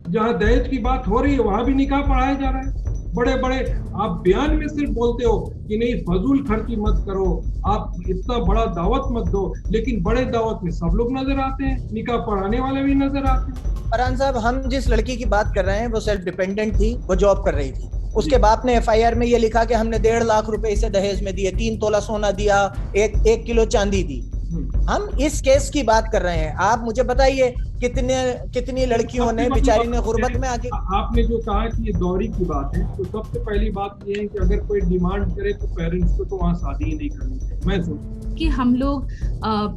जहाँ दहेज की बात हो रही है वहां भी निकाह पढ़ाया जा रहा है। बड़े बड़े आप बयान में सिर्फ बोलते हो कि नहीं फजूल खर्ची मत करो, आप इतना बड़ा दावत मत दो, लेकिन बड़े दावत में सब लोग नजर आते हैं, निकाह पढ़ाने वाले भी नजर आते हैं। फरहान साहब, हम जिस लड़की की बात कर रहे हैं वो सेल्फ डिपेंडेंट थी, वो जॉब कर रही थी। उसके जी। बाप ने एफआईआर में ये लिखा कि हमने 1.5 लाख रुपए इसे दहेज में दिए, 3 तोला सोना दिया, एक किलो चांदी दी। हम्म। हम इस केस की बात कर रहे हैं। आप मुझे बताइए कितने कितनी लड़कियों सबसे ने मतलब बेचारी ने गुर्बत में आके। आपने जो कहा कि ये दौरी की बात है, तो सबसे पहली बात ये है कि अगर कोई डिमांड करे तो पेरेंट्स को तो वहाँ शादी ही नहीं करनी चाहिए, मैं सोचता हूँ। कि हम लोग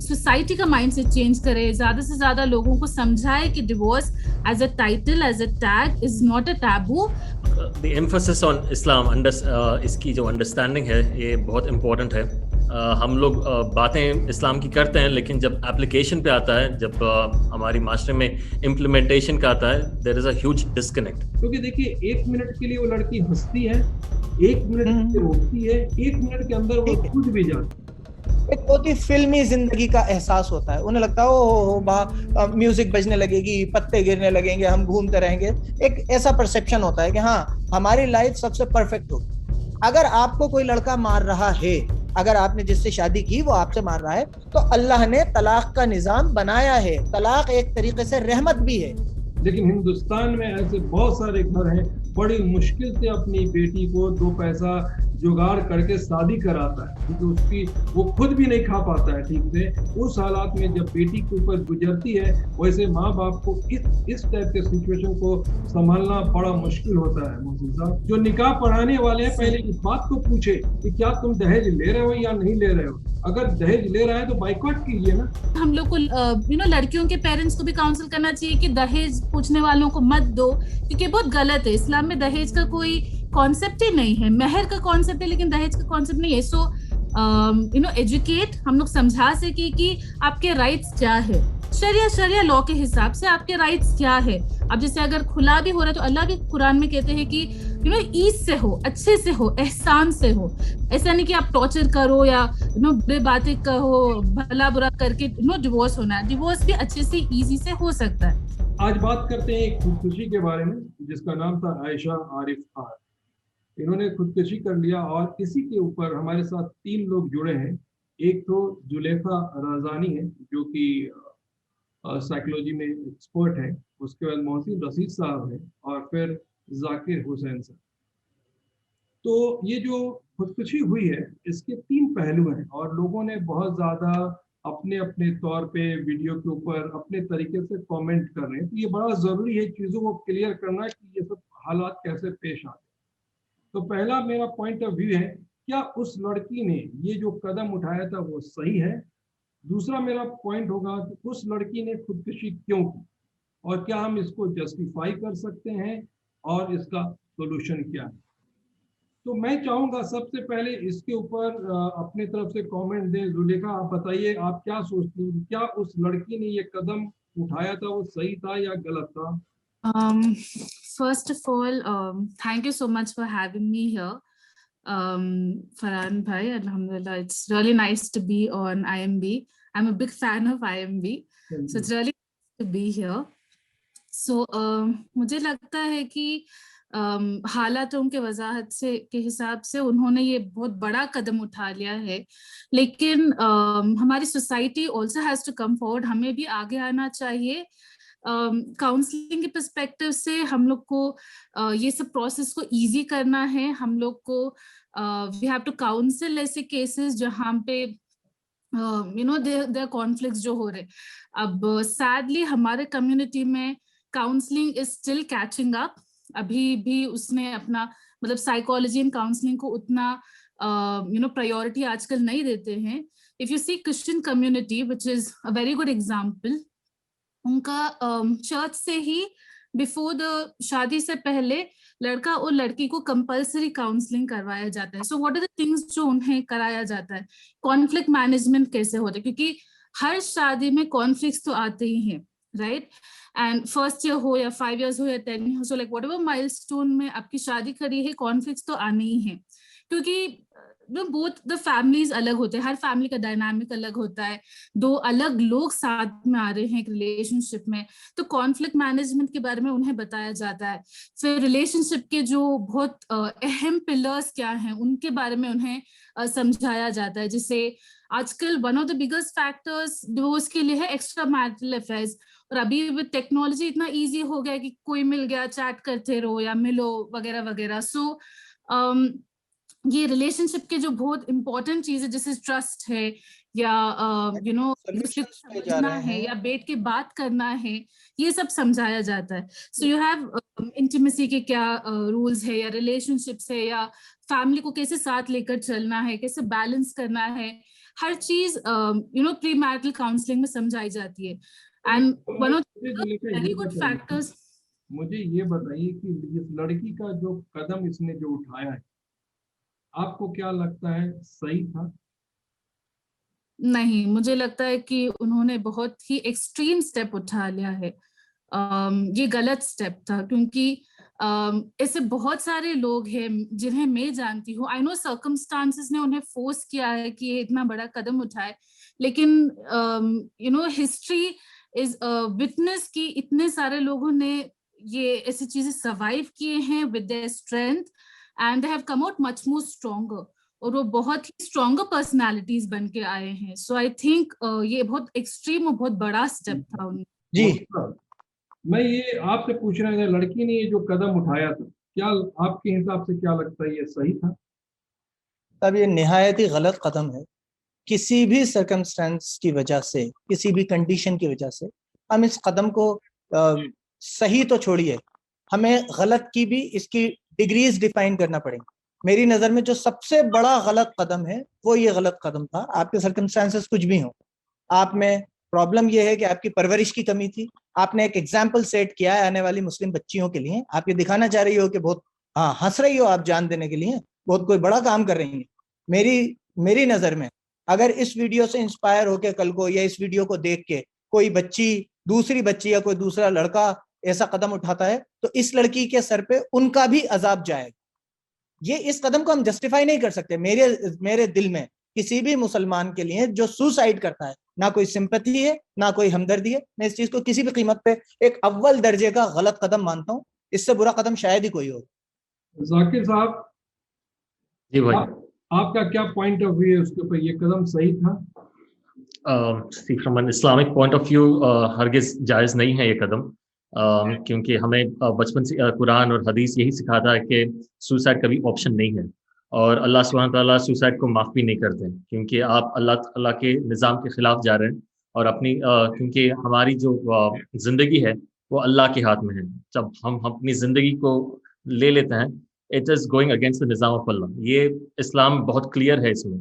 सोसाइटी का माइंडसेट चेंज करें, ज्यादा से ज्यादा लोगों को समझाए कि divorce as a title, as a tag is not a taboo. The emphasis on Islam, इसकी जो अंडरस्टैंडिंग है ये बहुत इम्पोर्टेंट है। हम लोग बातें इस्लाम की करते हैं, लेकिन जब एप्लीकेशन पे आता है, जब हमारी माशरे में इम्प्लीमेंटेशन का आता है, there is a huge disconnect. क्योंकि देखिए 1 मिनट के लिए वो लड़की हंसती है, 1 मिनट के लिए रोती है, 1 मिनट के अंदर वो ठीक है, खुद भी जाती एक बहुत ही फिल्मी जिंदगी का एहसास होता है। उन्हें लगता है ओ वहाँ म्यूजिक बजने लगेगी, पत्ते गिरने लगेंगे, हम घूमते रहेंगे। एक ऐसा परसेप्शन होता है कि हाँ, हमारी लाइफ सबसे परफेक्ट होगी। अगर आपको कोई लड़का मार रहा है, अगर आपने जिससे शादी की वो आपसे मार रहा है, तो अल्लाह ने तलाक का निजाम बनाया है। तलाक एक तरीके से रहमत भी है। है। लेकिन हिंदुस्तान में ऐसे बहुत सारे घर हैं, बड़ी मुश्किल से अपनी बेटी को 2 पैसा जुगाड़ करके शादी कराता है, क्योंकि उसकी वो खुद भी नहीं खा पाता है ठीक से। उस हालात में जब बेटी के ऊपर गुजरती है, वैसे माँ बाप को इस टाइप के सिचुएशन को संभालना बड़ा मुश्किल होता है। मोहसिन साहब, जो निकाह पढ़ाने वाले हैं पहले इस बात को पूछे कि क्या तुम दहेज ले रहे हो या नहीं ले रहे हो। अगर दहेज ले रहा है तो बाइकआउट कीजिए ना। हम लोग को लड़कियों के पेरेंट्स को भी काउंसिल करना चाहिए कि दहेज पूछने वालों को मत दो, क्योंकि बहुत गलत है। इस्लाम में दहेज का कोई कॉन्सेप्ट ही नहीं है। महर का कॉन्सेप्ट है लेकिन दहेज का कॉन्सेप्ट नहीं है। सो एजुकेट, हम लोग समझा सके कि आपके राइट्स क्या है, शरिया लॉ के हिसाब से आपके राइट्स क्या है। अब जैसे अगर खुला भी हो रहा है तो अल्लाह भी कुरान में कहते हैं कि ईज से हो, अच्छे से हो, एहसान से हो। ऐसा नहीं कि आप टॉर्चर करो या बुरे बातें कहो, भला बुरा करके डिवोर्स होना है। डिवोर्स भी अच्छे से इजी से हो सकता है। आज बात करते हैं एक खुदकुशी के बारे में, जिसका नाम था आयशा आरिफ खान। इन्होंने खुदकुशी कर लिया और इसी के ऊपर हमारे साथ 3 लोग जुड़े हैं। एक तो जुलेखा राजानी है, जो कि साइकोलॉजी में एक्सपर्ट है। उसके बाद मोहसिन रशीद साहब है, और फिर जाकिर हुसैन साहब। तो ये जो खुदकुशी हुई है, इसके 3 पहलू हैं, और लोगों ने बहुत ज्यादा अपने अपने तौर पे वीडियो के ऊपर अपने तरीके से कमेंट कर रहे हैं। तो ये बड़ा जरूरी है चीजों को क्लियर करना कि ये सब हालात कैसे पेश आते हैं। तो पहला मेरा पॉइंट ऑफ व्यू है, क्या उस लड़की ने ये जो कदम उठाया था वो सही है। दूसरा मेरा पॉइंट होगा कि उस लड़की ने खुदकुशी क्यों की, और क्या हम इसको जस्टिफाई कर सकते हैं, और इसका सोल्यूशन क्या है। तो मैं चाहूंगा सबसे पहले इसके ऊपर अपने तरफ से कमेंट दें। जुलेखा, आप बताइए, आप क्या सोचती हैं, क्या उस लड़की ने ये कदम उठाया था वो सही था या गलत था। Um, First of all, thank you so much for having me here. Farhan Bhai, Alhamdulillah, it's really nice to be on IMB. I'm a big fan of IMB, so it's really nice to be here. So, मुझे लगता है कि हालातों के वजाहत से के हिसाब से उन्होंने ये बहुत बड़ा कदम उठा लिया है, लेकिन हमारी society also has to come forward. हमें भी आगे आना चाहिए। काउंसलिंग के पर्सपेक्टिव से हम लोग को ये सब प्रोसेस को इजी करना है। हम लोग को वी हैव टू काउंसिल ऐसे केसेस जहाँ पे देयर कॉन्फ्लिक्ट्स जो हो रहे। अब सैडली हमारे कम्युनिटी में counselling is still catching up. अभी भी उसने अपना मतलब साइकोलॉजी एंड काउंसलिंग को उतना प्रायोरिटी आजकल नहीं देते हैं। If you see Christian community which is a very good example, उनका चर्च से ही बिफोर द शादी से पहले लड़का और लड़की को कंपल्सरी काउंसलिंग करवाया जाता है। So what are the things जो उन्हें कराया जाता है, कॉन्फ्लिक्ट मैनेजमेंट कैसे होता है, क्योंकि हर शादी में कॉन्फ्लिक्ट्स तो आते ही हैं, राइट। एंड फर्स्ट ईयर हो या 5 years हो या 10 years हो, सो लाइक व्हाटएवर माइलस्टोन में आपकी शादी खड़ी है, कॉन्फ्लिक्ट्स तो आने ही हैं। क्योंकि बोथ द फैमिलीज अलग होते हैं, हर फैमिली का डायनामिक अलग होता है, दो अलग लोग साथ में आ रहे हैं एक रिलेशनशिप में, तो कॉन्फ्लिक्ट मैनेजमेंट के बारे में उन्हें बताया जाता है। फिर रिलेशनशिप के जो बहुत अहम पिलर्स क्या हैं उनके बारे में उन्हें समझाया जाता है। जैसे आजकल one of the biggest factors divorce के लिए है एक्स्ट्रा मैरिटल अफेयर्स, और अभी विद टेक्नोलॉजी इतना इजी हो गया है कि कोई मिल गया चैट करते रहो या मिलो वगैरह वगैरह। सो ये रिलेशनशिप के जो बहुत इंपॉर्टेंट चीज है जैसे ट्रस्ट है या दूसरे को समझना है या बैठ के बात करना है, ये सब समझाया जाता है। सो यू हैव इंटीमेसी के क्या रूल्स है या रिलेशनशिप्स है या फैमिली को कैसे साथ लेकर चलना है, कैसे बैलेंस करना है, हर चीज प्री मैरिटल काउंसलिंग में समझाई जाती है। And one of very good factors, मुझे ये बताइए कि इस लड़की का जो कदम इसने जो उठाया है, आपको क्या लगता है सही था? नहीं, मुझे लगता है कि उन्होंने बहुत ही एक्सट्रीम स्टेप उठा लिया है। ये गलत स्टेप था, क्योंकि ऐसे बहुत सारे लोग हैं जिन्हें मैं जानती हूँ, आई नो सर्कमस्टांसेस ने उन्हें फोर्स किया है कि ये इतना बड़ा कदम उठाए, लेकिन हिस्ट्री इज विटनेस की इतने सारे लोगों ने ये ऐसी चीजें सर्वाइव किए हैं with their strength and they have come out much more stronger, और वो बहुत ही स्ट्रॉन्गर पर्सनालिटीज बन के आए हैं। सो आई थिंक ये बहुत एक्सट्रीम और बहुत बड़ा स्टेप था उनका। जी, मैं ये आपसे पूछ रहा हूँ, लड़की ने ये जो कदम उठाया था, क्या आपके हिसाब से क्या लगता है ये सही था? तब ये निहायत ही गलत कदम है। किसी भी सर्कमस्टेंस की वजह से, किसी भी कंडीशन की वजह से हम इस कदम को सही तो छोड़िए, हमें गलत की भी इसकी डिग्रीज डिफाइन करना पड़ेंगे। मेरी नज़र में जो सबसे बड़ा गलत कदम है वो ये गलत कदम था। आपके सर्कमस्टेंसेस कुछ भी हो, आप में प्रॉब्लम ये है कि आपकी परवरिश की कमी थी, आपने एक एग्जाम्पल सेट किया है आने वाली मुस्लिम बच्चियों के लिए, आप ये दिखाना चाह रही हो कि बहुत हंस रही हो आप जान देने के लिए, बहुत कोई बड़ा काम कर रही है। मेरी नज़र में अगर इस वीडियो से इंस्पायर होकर कल को या इस वीडियो को देख के कोई बच्ची, दूसरी बच्ची या कोई दूसरा लड़का ऐसा कदम उठाता है तो इस लड़की के सर पे उनका भी अजाब जाएगा। ये इस कदम को हम जस्टिफाई नहीं कर सकते। मेरे दिल में किसी भी मुसलमान के लिए जो सुसाइड करता है ना कोई सिंपैथी है ना कोई हमदर्दी है। मैं इस चीज को किसी भी कीमत पे एक अव्वल दर्जे का गलत कदम मानता हूँ। इससे बुरा कदम शायद ही कोई हो। जाकिर साहब जी भाई, आपका क्या पॉइंट ऑफ व्यू है उसके ऊपर, ये कदम सही था? From an Islamic point of view हरगिज जायज़ नहीं है ये कदम, क्योंकि हमें बचपन से कुरान और हदीस यही सिखाता है कि सुसाइड कभी ऑप्शन नहीं है, और अल्लाह सुब्हानहू तआला सुसाइड को माफ़ भी नहीं करते, क्योंकि आप अल्लाह ताला के निज़ाम के खिलाफ जा रहे हैं। और अपनी क्योंकि हमारी जो ज़िंदगी है वो अल्लाह के हाथ में है। जब हम अपनी ज़िंदगी को ले लेते हैं, it is going against the निज़ाम ऑफ अल्लाह। ये इस्लाम बहुत क्लियर है इसमें।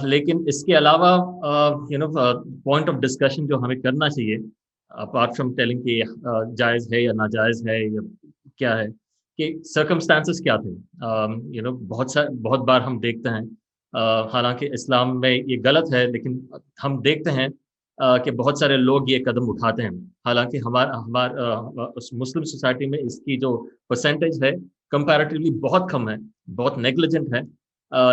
लेकिन इसके अलावा पॉइंट ऑफ डिस्कशन जो हमें करना चाहिए, अपार्ट फ्रॉम टेलिंग कि जायज़ है या नाजायज़ है या क्या है, कि सर्कमस्टांसेस क्या थे। बहुत बार हम देखते हैं, हालांकि इस्लाम में ये गलत है, लेकिन हम देखते हैं कि बहुत सारे लोग ये कदम उठाते हैं। हालांकि उस मुस्लिम सोसाइटी में इसकी जो परसेंटेज है कंपैरेटिवली बहुत कम है, बहुत नेग्लिजेंट है,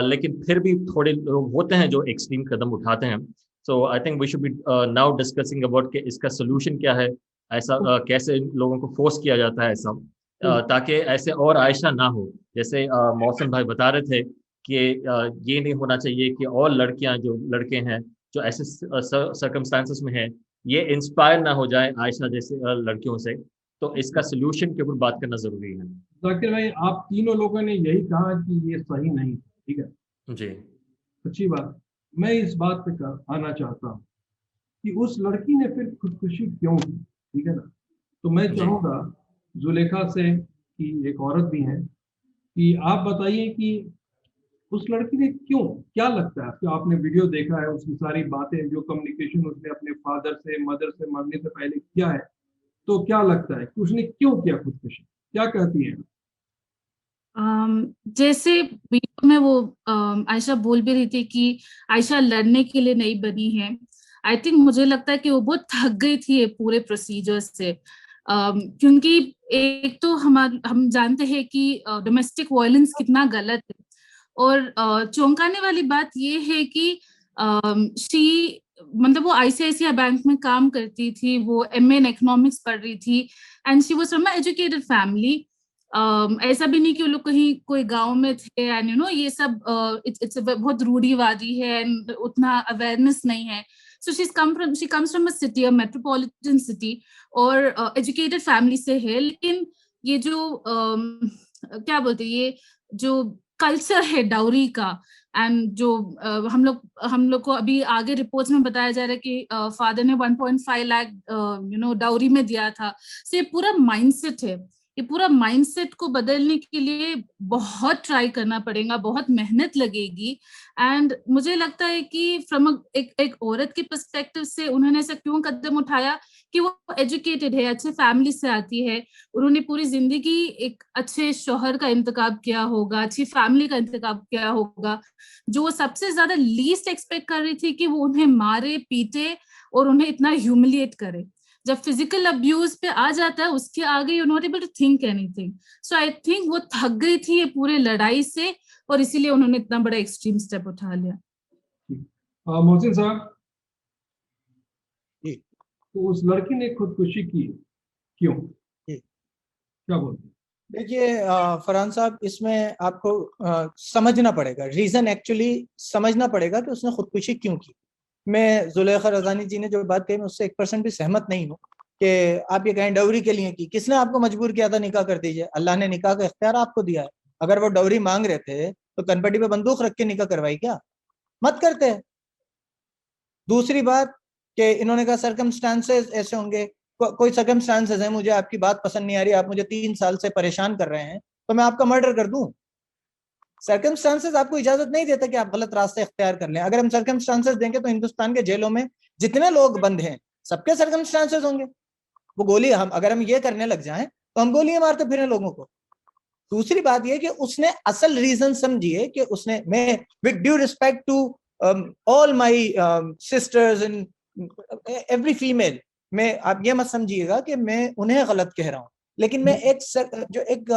लेकिन फिर भी थोड़े लोग होते हैं जो एक्सट्रीम कदम उठाते हैं। So I think we should be now discussing about कि इसका सोल्यूशन क्या है, ऐसा कैसे लोगों को फोर्स किया जाता है ऐसा, ताकि ऐसे और आयशा ना हो। जैसे मौसम भाई बता रहे थे कि ये नहीं होना चाहिए कि और लड़कियां जो लड़के हैं जो ऐसे सर्कमस्टांसेस में हैं, ये इंस्पायर ना हो जाए आयशा जैसे लड़कियों से। तो इसका सोल्यूशन के ऊपर बात करना जरूरी है। जाकिर भाई, आप तीनों लोगों ने यही कहा कि ये सही नहीं, ठीक है जी, अच्छी बात। मैं इस बात पे आना चाहता हूँ कि उस लड़की ने फिर खुदकुशी क्यों की, ठीक है ना। तो मैं चाहूँगा जुलेखा से, कि एक औरत भी है, कि आप बताइए कि उस लड़की ने क्यों, क्या लगता है आपको? आपने वीडियो देखा है, उसकी सारी बातें, जो कम्युनिकेशन उसने अपने फादर से, मदर से मरने से पहले किया है, तो क्या लगता है कि उसने क्यों किया खुदकुशी? क्या कहती है? जैसे वीडियो में वो आयशा बोल भी रही थी कि आयशा लड़ने के लिए नहीं बनी है। आई थिंक मुझे लगता है कि वो बहुत थक गई थी ये पूरे प्रोसीजर से, क्योंकि एक तो हम जानते हैं कि डोमेस्टिक वायलेंस कितना गलत है, और चौंकाने वाली बात ये है कि शी मतलब वो आईसीआईसीआई बैंक में काम करती थी, वो एमए इन इकोनॉमिक्स पढ़ रही थी, and she was from an educated family. ऐसा भी नहीं कि वो लोग कहीं कोई गांव में थे, एंड यू नो ये सब इट्स बहुत रूढ़िवादी है एंड उतना अवेयरनेस नहीं है। So she comes from a city, a metropolitan city, और एजुकेटेड फैमिली से है। लेकिन ये जो क्या बोलते हैं, ये जो कल्चर है डाउरी का, एंड जो हम लोग को अभी आगे रिपोर्ट्स में बताया जा रहा है कि फादर ने 1.5 लाख डाउरी में दिया था। सो ये पूरा माइंडसेट है, ये पूरा माइंडसेट को बदलने के लिए बहुत ट्राई करना पड़ेगा, बहुत मेहनत लगेगी। एंड मुझे लगता है कि फ्रॉम एक औरत के पर्सपेक्टिव से उन्होंने ऐसा क्यों कदम उठाया कि वो एजुकेटेड है, अच्छे फैमिली से आती है, उन्होंने पूरी जिंदगी एक अच्छे शौहर का इंतखाब किया होगा, अच्छी फैमिली का इंतखाब किया होगा, जो वो सबसे ज्यादा लीस्ट एक्सपेक्ट कर रही थी कि वो उन्हें मारे पीटे और उन्हें इतना ह्यूमिलिएट करे। जब फिजिकल अब्यूज पे आ जाता है उसके आगे you not able to think anything. So I think वो थक गई थी ये पूरे लड़ाई से, और इसीलिए उन्होंने इतना बड़ा एक्सट्रीम स्टेप उठा लिया। मोहसिन साहब, जी, तो उस लड़की ने खुदकुशी की, क्यों, जी। क्या बोलते हैं? देखिए फरहान साहब, इसमें आपको समझना पड़ेगा, रीजन एक्चुअली समझना पड़ेगा कि उसने खुदकुशी क्यों की। मैं जुलेखा रज़ानी जी ने जो बात कही मैं उससे 1% भी सहमत नहीं हूँ कि आप ये कहें डौरी के लिए की। किसने आपको मजबूर किया था निकाह कर दीजिए? अल्लाह ने निकाह का इख्तियार आपको दिया है। अगर वो डौरी मांग रहे थे तो कनपट्टी पे बंदूक रख के निकाह करवाई क्या? मत करते। दूसरी बात कि इन्होंने कहा सर्कमस्टांसेस ऐसे होंगे, कोई सर्कमस्टांसेस है, मुझे आपकी बात पसंद नहीं आ रही, आप मुझे 3 साल से परेशान कर रहे हैं, तो मैं आपका मर्डर कर दूं। सर्कमस्टांसेस आपको इजाजत नहीं देता कि आप गलत रास्ते इख्तियार कर लें। अगर हम सर्कमस्टांसेस देंगे तो हिंदुस्तान के जेलों में जितने लोग बंद हैं सबके सर्कमस्टांसेस होंगे। वो गोली अगर हम ये करने लग जाएं तो हम गोलियां मारते फिरें लोगों को। दूसरी बात ये कि उसने असल रीजन समझिए कि उसने, मैं with due respect to all my sisters and every female, मैं आप ये मत समझिएगा कि मैं उन्हें गलत कह रहा हूं, लेकिन मैं जो एक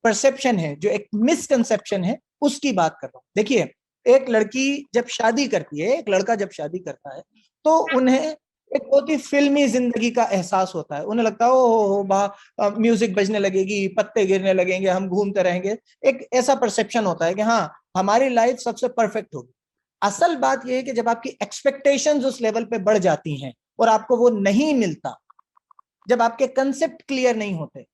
परसेप्शन है, जो एक मिसकंसेप्शन है, उसकी बात कर रहा हूं। देखिए, एक लड़की जब शादी करती है, एक लड़का जब शादी करता है, तो उन्हें एक बहुत ही फिल्मी जिंदगी का एहसास होता है। उन्हें लगता है ओ वाह, म्यूजिक बजने लगेगी, पत्ते गिरने लगेंगे, हम घूमते रहेंगे। एक ऐसा परसेप्शन होता है कि हाँ, हमारी लाइफ सबसे परफेक्ट होगी। असल बात यह है कि जब आपकी एक्सपेक्टेशंस उस लेवल पे बढ़ जाती हैं और आपको वो नहीं मिलता, जब आपके कंसेप्ट क्लियर नहीं होते,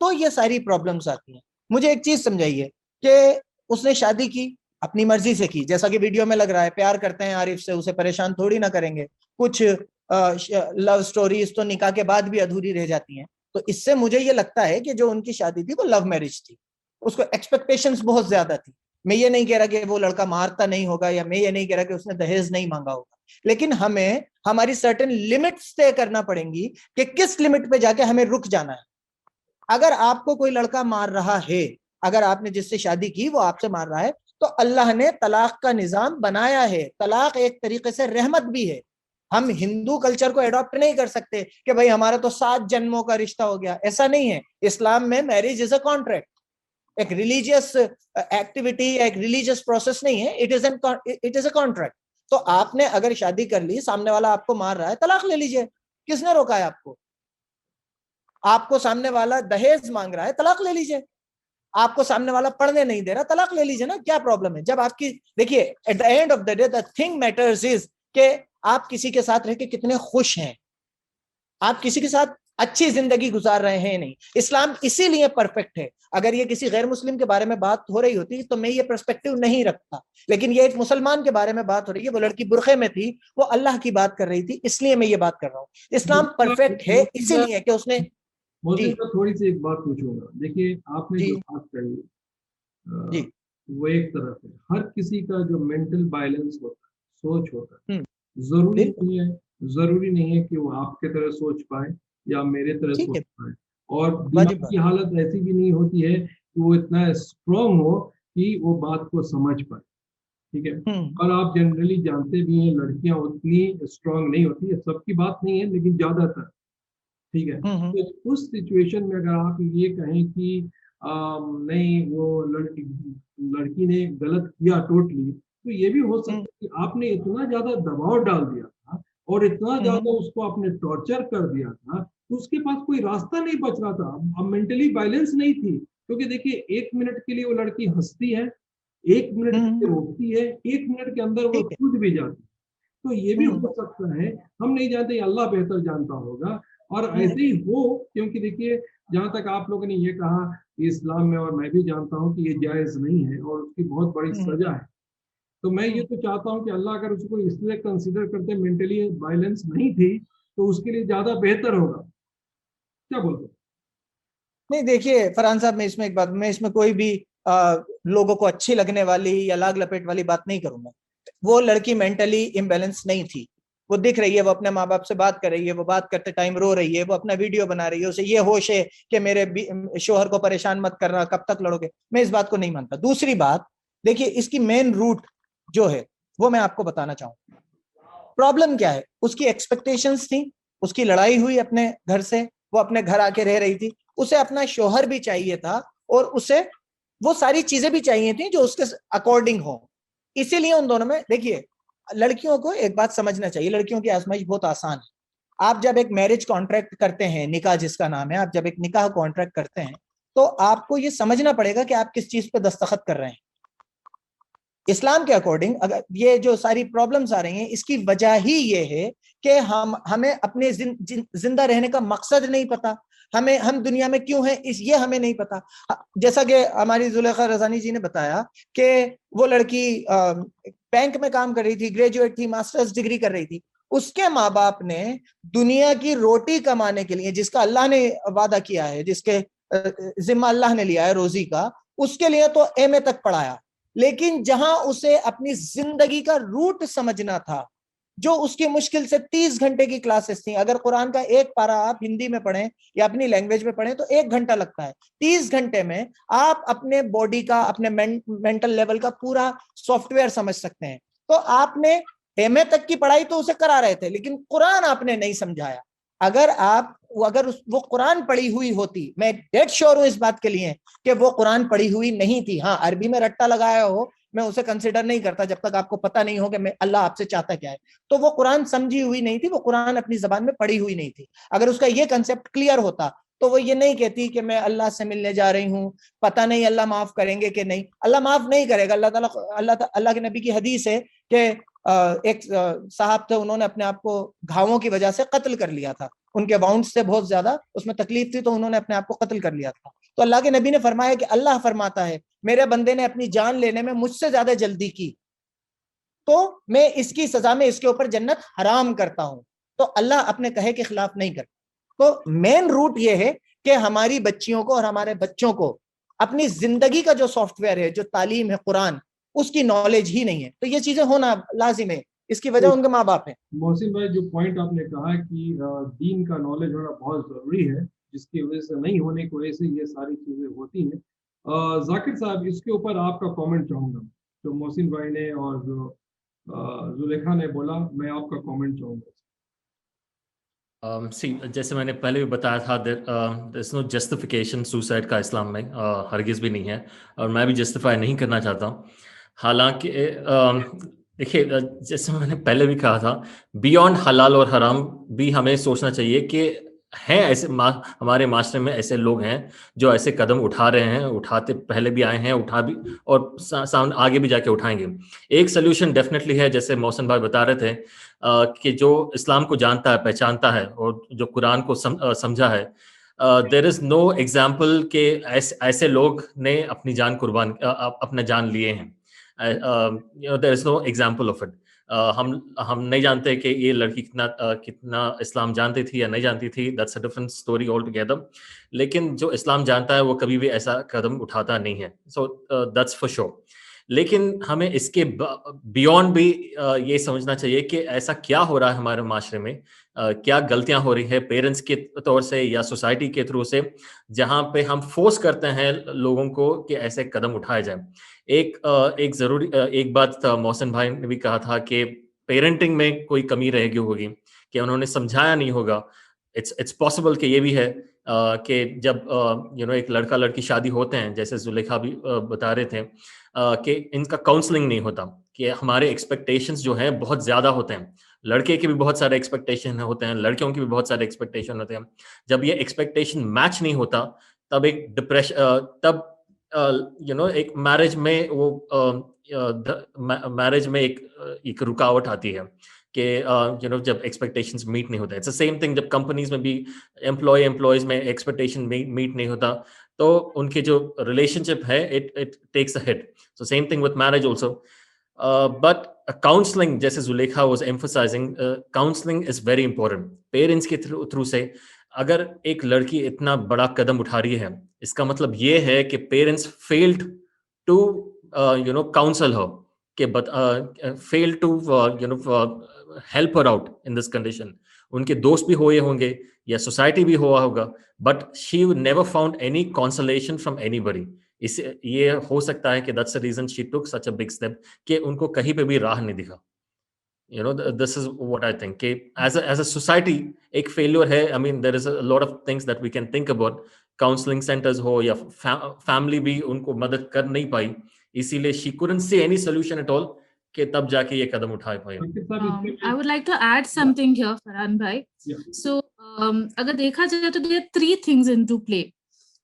तो ये सारी प्रॉब्लम्स आती हैं। मुझे एक चीज समझाइए कि उसने शादी की, अपनी मर्जी से की, जैसा कि वीडियो में लग रहा है, प्यार करते हैं आरिफ से, उसे परेशान थोड़ी ना करेंगे। कुछ लव स्टोरीज तो निकाह के बाद भी अधूरी रह जाती हैं। तो इससे मुझे ये लगता है कि जो उनकी शादी थी वो लव मैरिज थी, उसको एक्सपेक्टेशंस बहुत ज्यादा थी। मैं ये नहीं कह रहा कि वो लड़का मारता नहीं होगा, या मैं ये नहीं कह रहा कि उसने दहेज नहीं मांगा होगा, लेकिन हमें हमारी सर्टेन लिमिट्स तय करना पड़ेंगी कि किस लिमिट पे जाके हमें रुक जाना है। अगर आपको कोई लड़का मार रहा है, अगर आपने जिससे शादी की वो आपसे मार रहा है, तो अल्लाह ने तलाक का निजाम बनाया है। तलाक एक तरीके से रहमत भी है। हम हिंदू कल्चर को एडॉप्ट नहीं कर सकते कि भाई हमारा तो 7 जन्मों का रिश्ता हो गया, ऐसा नहीं है। इस्लाम में मैरिज इज अ कॉन्ट्रैक्ट, एक रिलीजियस एक्टिविटी, एक रिलीजियस प्रोसेस नहीं है, इट इज अ कॉन्ट्रैक्ट। तो आपने अगर शादी कर ली, सामने वाला आपको मार रहा है, तलाक ले लीजिए, किसने रोका है आपको? आपको सामने वाला दहेज मांग रहा है, तलाक ले लीजिए। आपको सामने वाला पढ़ने नहीं दे रहा, तलाक ले लीजिए ना, क्या प्रॉब्लम है? जब आपकी, देखिए, at the end of the day the thing matters is कि आप किसी के साथ रह के कितने खुश हैं, आप किसी के साथ अच्छी जिंदगी गुजार रहे हैं। नहीं, इस्लाम इसीलिए परफेक्ट है। अगर ये किसी गैर मुस्लिम के बारे में बात हो रही होती तो मैं ये पर्सपेक्टिव नहीं रखता, लेकिन ये एक मुसलमान के बारे में बात हो रही है। वो लड़की बुरखे में थी, वो अल्लाह की बात कर रही थी, इसलिए मैं ये बात कर रहा हूँ। इस्लाम परफेक्ट है इसीलिए कि उसने, मोहसिन का थोड़ी सी एक बात पूछूंगा। देखिए, आपने जो जी, बात कही जी, वो एक तरफ है। हर किसी का जो मेंटल बैलेंस होता है, सोच होता है, बिल्कुल जरूरी नहीं है कि वो आपके तरह सोच पाए या मेरे तरह ठीक सोच है, पाए। और वाजिब दिमाग बात। की हालत ऐसी भी नहीं होती है कि वो इतना स्ट्रांग हो कि वो बात को समझ पाए। ठीक है। और आप जनरली जानते भी हैं, लड़कियां उतनी स्ट्रांग नहीं होती है, सबकी बात नहीं है लेकिन ज्यादातर। ठीक है। हम्म, तो उस सिचुएशन में अगर आप ये कहें कि नहीं वो लड़की ने गलत किया टोटली, तो ये भी हो सकता है कि आपने इतना ज्यादा दबाव डाल दिया था और इतना ज्यादा उसको आपने टॉर्चर कर दिया था, तो उसके पास कोई रास्ता नहीं बच रहा था। अब मेंटली बैलेंस नहीं थी, क्योंकि देखिए 1 मिनट के लिए वो लड़की हंसती है, 1 मिनट के लिए रोती है, 1 मिनट के अंदर वो कूद भी जाती है। तो ये भी हो सकता है, हम नहीं जानते, अल्लाह बेहतर जानता होगा। और ऐसे ही हो, क्योंकि देखिए जहाँ तक आप लोगों ने ये कहा कि इस्लाम में, और मैं भी जानता हूँ कि ये जायज़ नहीं है और उसकी बहुत बड़ी सजा है। तो मैं ये तो चाहता हूँ कि अल्लाह अगर उसको इसलिए कंसीडर करते मेंटली वायलेंस नहीं थी, तो उसके लिए ज्यादा बेहतर होगा। क्या बोलते हैं? नहीं देखिए फरहान साहब, मैं इसमें एक बात, मैं इसमें कोई भी लोगों को अच्छी लगने वाली या लाग लपेट वाली बात नहीं करूंगा। वो लड़की मेंटली इम्बैलेंस नहीं थी, वो दिख रही है, वो अपने माँ बाप से बात कर रही है, वो बात करते टाइम रो रही है, वो अपना वीडियो बना रही है, उसे ये होश है कि मेरे शोहर को परेशान मत करना, कब तक लड़ोगे। मैं इस बात को नहीं मानता। दूसरी बात देखिए, इसकी मेन रूट जो है वो मैं आपको बताना चाहूंगा। प्रॉब्लम क्या है, उसकी एक्सपेक्टेशंस थी, उसकी लड़ाई हुई अपने घर से, वो अपने घर आके रह रही थी, उसे अपना शोहर भी चाहिए था और उसे वो सारी चीजें भी चाहिए थी जो उसके अकॉर्डिंग हो। इसीलिए उन दोनों में, देखिए लड़कियों को एक बात समझना चाहिए, लड़कियों की आजमाइश बहुत आसान है। आप जब एक मैरिज कॉन्ट्रैक्ट करते हैं, निकाह जिसका नाम है, आप जब एक निकाह कॉन्ट्रैक्ट करते हैं तो आपको ये समझना पड़ेगा कि आप किस चीज पे दस्तखत कर रहे हैं। इस्लाम के अकॉर्डिंग अगर ये जो सारी प्रॉब्लम्स आ रही हैं, इसकी वजह ही ये है कि हमें अपने जिंदा रहने का मकसद नहीं पता, हम दुनिया में क्यों हैं ये हमें नहीं पता। जैसा कि हमारी जुलेखा रज़ानी जी ने बताया कि वो लड़की बैंक में काम कर रही थी, ग्रेजुएट थी, मास्टर्स डिग्री कर रही थी, उसके माँ बाप ने दुनिया की रोटी कमाने के लिए, जिसका अल्लाह ने वादा किया है, जिसके जिम्मा अल्लाह ने लिया है रोजी का, उसके लिए तो एमए तक पढ़ाया। लेकिन जहां उसे अपनी जिंदगी का रूट समझना था, जो उसकी मुश्किल से 30 घंटे की क्लासेस थी, अगर कुरान का एक पारा आप हिंदी में पढ़ें या अपनी लैंग्वेज में पढ़ें तो 1 घंटा लगता है। 30 घंटे में आप अपने बॉडी का, अपने मेंटल लेवल का पूरा सॉफ्टवेयर समझ सकते हैं। तो आपने एमए तक की पढ़ाई तो उसे करा रहे थे, लेकिन कुरान आपने नहीं समझाया। अगर वो कुरान पढ़ी हुई होती, मैं डेड श्योर हूं इस बात के लिए कि वो कुरान पढ़ी हुई नहीं थी। हाँ, अरबी में रट्टा लगाया हो, मैं उसे कंसिडर नहीं करता जब तक आपको पता नहीं हो कि मैं अल्लाह आपसे चाहता क्या है। तो वो कुरान समझी हुई नहीं थी, वो कुरान अपनी जबान में पढ़ी हुई नहीं थी। अगर उसका ये कंसेप्ट क्लियर होता तो वो ये नहीं कहती कि मैं अल्लाह से मिलने जा रही हूँ, पता नहीं अल्लाह माफ करेंगे कि नहीं। अल्लाह माफ नहीं करेगा। अल्लाह के नबी की हदीस है कि एक साहब थे, उन्होंने अपने आप को घावों की वजह से कत्ल कर लिया था, उनके वाउंड्स से बहुत ज्यादा उसमें तकलीफ थी, तो उन्होंने अपने आप को कत्ल कर लिया था। तो अल्लाह के नबी ने फरमाया कि अल्लाह फरमाता है, मेरे बंदे ने अपनी जान लेने में मुझसे ज्यादा जल्दी की, तो मैं इसकी सजा में इसके ऊपर जन्नत हराम करता हूं। तो अल्लाह अपने कहे के खिलाफ नहीं करता। तो मेन रूट ये है कि हमारी बच्चियों को और हमारे बच्चों को अपनी जिंदगी का जो सॉफ्टवेयर है, जो तालीम है कुरान, उसकी नॉलेज ही नहीं है। तो ये चीजें होना लाजिम है, इसकी वजह उनके माँ बाप है। मोहसिन भाई, जो पॉइंट आपने कहा कि दीन का नॉलेज होना बहुत जरूरी है, जिसकी वजह से नहीं होने की वजह से ये सारी चीजें होती हैं। जाकिर साहब, इसके ऊपर आपका कमेंट चाहूंगा। जो मोहसिन भाई ने और जो जुलेखा ने बोला, मैं आपका कमेंट चाहूंगा। जैसे मैंने पहले भी बताया था, there is no justification suicide का इस्लाम में, हरगिज़ भी नहीं है, और मैं भी जस्टिफाई नहीं करना चाहता हूँ। हालांकि देखिए, जैसे मैंने पहले भी कहा था, बियॉन्ड हलाल और हराम भी हमें सोचना चाहिए कि हैं ऐसे हमारे माशरे में ऐसे लोग हैं जो ऐसे कदम उठा रहे हैं, उठाते पहले भी आए हैं, उठा भी और सामने आगे भी जाके उठाएंगे। एक सोल्यूशन डेफिनेटली है, जैसे मोहसिन भाई बता रहे थे, कि जो इस्लाम को जानता है, पहचानता है और जो कुरान को समझा है, देयर इज नो एग्जाम्पल के ऐसे लोग ने अपनी जान कुर्बान, अपना जान लिए हैं। There is no example of it. हम नहीं जानते कि ये लड़की कितना इस्लाम जानती थी या नहीं जानती थी, that's a different story all together. लेकिन जो इस्लाम जानता है वो कभी भी ऐसा कदम उठाता नहीं है, सो दैट्स फॉर श्योर। लेकिन हमें इसके बियॉन्ड भी ये समझना चाहिए कि ऐसा क्या हो रहा है हमारे माशरे में, क्या गलतियां हो रही है पेरेंट्स के तौर से या सोसाइटी के थ्रू से, जहां पे हम फोर्स करते हैं लोगों को कि ऐसे कदम उठाए जाए। एक जरूरी एक बात मोहसिन भाई ने भी कहा था कि पेरेंटिंग में कोई कमी रहेगी होगी, कि उन्होंने समझाया नहीं होगा। इट्स पॉसिबल कि ये भी है, कि जब एक लड़का लड़की शादी होते हैं, जैसे जुलेखा भी बता रहे थे कि इनका काउंसलिंग नहीं होता, कि हमारे एक्सपेक्टेशंस जो हैं बहुत ज़्यादा होते हैं। लड़के के भी बहुत सारे एक्सपेक्टेशन होते हैं, लड़कियों के भी बहुत सारे एक्सपेक्टेशन होते हैं। जब ये एक्सपेक्टेशन मैच नहीं होता, तब एक एक मैरिज में मैरिज में एक रुकावट आती है कि जब एक्सपेक्टेशंस मीट नहीं होता। इट्स द सेम थिंग जब कंपनीज में भी एम्प्लॉयज में एक्सपेक्टेशन मीट नहीं होता, तो उनके जो रिलेशनशिप है it takes a hit. So same thing with marriage also. But counselling, जैसे Zulekha was emphasising, counselling is very important. Parents के थ्रू से अगर एक लड़की इतना बड़ा कदम उठा रही है, इसका मतलब ये है कि parents failed to counsel her, के fail to help her out in this condition. उनके दोस्त भी हुए होंगे या सोसाइटी भी हुआ होगा, but she never found any consolation from anybody. इसे ये हो सकता है कि that's the reason she took such a big step, कि उनको कहीं पे भी राह नहीं दिखा। This is what I think, कि as a society एक failure है। I mean there is a lot of things that we can think about, counseling centers हो या family भी उनको मदद कर नहीं पाई, इसीलिए she couldn't see any solution at all, कि तब जाके ये कदम उठा पाए। I would like to add something here, Farhan bhai. Yeah. So अगर देखा जाए तो there are 3 things into play.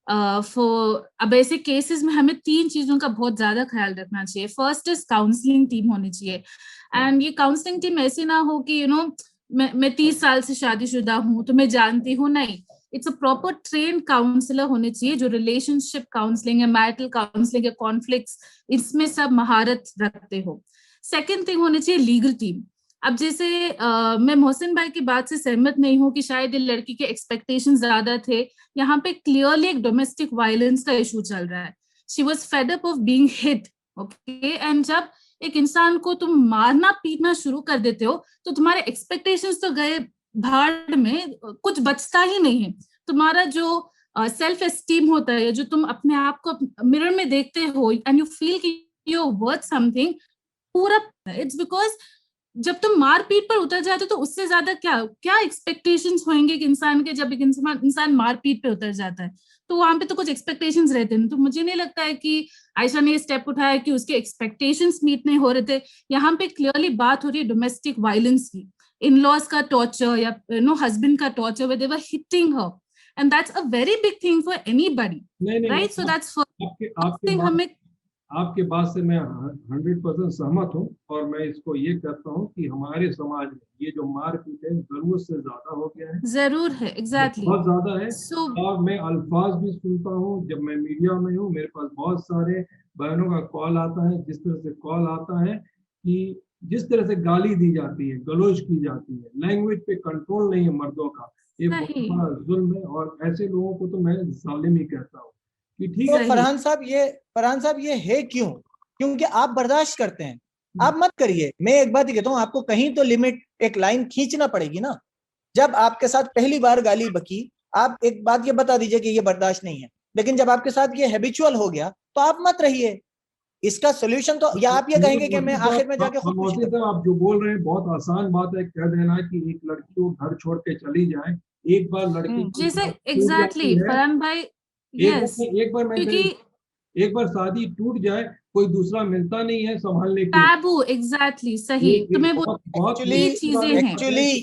अब ऐसे केसेस में हमें 3 चीजों का बहुत ज्यादा ख्याल रखना चाहिए। फर्स्ट इज काउंसलिंग टीम होनी चाहिए, एंड ये काउंसलिंग टीम ऐसी ना हो कि मैं 30 साल से शादीशुदा हूँ तो मैं जानती हूँ, नहीं। It's a proper train counsellor होने चाहिए जो रिलेशनशिप काउंसलिंग या मैरिटल काउंसलिंग या कॉन्फ्लिक्ट्स, इसमें सब महारत रखते हो। सेकेंड थिंग होनी चाहिए लीगल टीम। अब जैसे मैं मोहसिन भाई की बात से सहमत नहीं हूँ कि शायद ये लड़की के एक्सपेक्टेशन ज्यादा थे। यहाँ पे क्लियरली एक डोमेस्टिक वायलेंस का इशू चल रहा है। She was fed up of being hit, okay. And जब एक इंसान को तुम मारना पीटना शुरू कर देते हो तो तुम्हारे एक्सपेक्टेशंस तो गए भाड़ में, कुछ बचता ही नहीं है। तुम्हारा जो सेल्फ एस्टीम होता है, जो तुम अपने आप को मिरर में देखते हो एंड यू फील कि यू आर वर्थ समथिंग, पूरा इट्स बिकॉज जब तुम मारपीट पर उतर जाते हो तो उससे ज्यादा क्या एक्सपेक्टेशंस होंगे कि इंसान के, जब एक इंसान मारपीट पे उतर जाता है तो वहां पे तो कुछ एक्सपेक्टेशंस रहते हैं। तो मुझे नहीं लगता है कि आयशा ने ये स्टेप उठाया कि उसके एक्सपेक्टेशंस मीट नहीं हो रहे थे। यहाँ पे क्लियरली बात हो रही है डोमेस्टिक वायलेंस की, इन लॉज का टॉर्चर या हस्बैंड का torture where they were hitting her, and that's a very big thing for anybody, right? So that's first हमें आपके बात से मैं 100% सहमत हूँ, और मैं इसको ये कहता हूँ कि हमारे समाज में ये जो मारपीट है जरूरत से ज्यादा हो गया है। जरूर है, एग्जैक्टली, बहुत ज्यादा है। और मैं अल्फाज भी सुनता हूँ जब मैं मीडिया में हूँ, मेरे पास बहुत सारे बहनों का कॉल आता है, जिस तरह से कॉल आता है कि जिस तरह से गाली दी जाती है, गलौज की जाती है, लैंग्वेज पे कंट्रोल नहीं है मर्दों का, ये बहुत बड़ा जुल्म है। और ऐसे लोगों को तो मैं जालिम ही कहता हूँ कि ठीक है। फरहान साहब ये है क्यों? क्योंकि आप बर्दाश्त करते हैं, आप मत करिए। मैं एक बात ही कहता हूँ, आपको कहीं तो लिमिट, एक लाइन खींचना पड़ेगी ना। जब आपके साथ पहली बार गाली बकी, आप एक बात ये बता दीजिए कि ये बर्दाश्त नहीं है, लेकिन जब आपके साथ ये हैबिचुअल हो गया तो आप मत रहिए। इसका सोल्यूशन तो, या आप ये कहेंगे कि मैं आखिर में जाके खुदकुशी करूं? आप जो बोल रहे हैं बहुत आसान बात है, कह देना कि एक लड़की को घर छोड़ के चली जाए। एक बार लड़की जैसे एग्जैक्टली फरहान भाई, एक बार शादी टूट जाए, कोई दूसरा मिलता नहीं है संभालने के लिए। टैबू, एग्जैक्टली, सही। तुम्हें बहुत चीजें हैं। एक्चुअली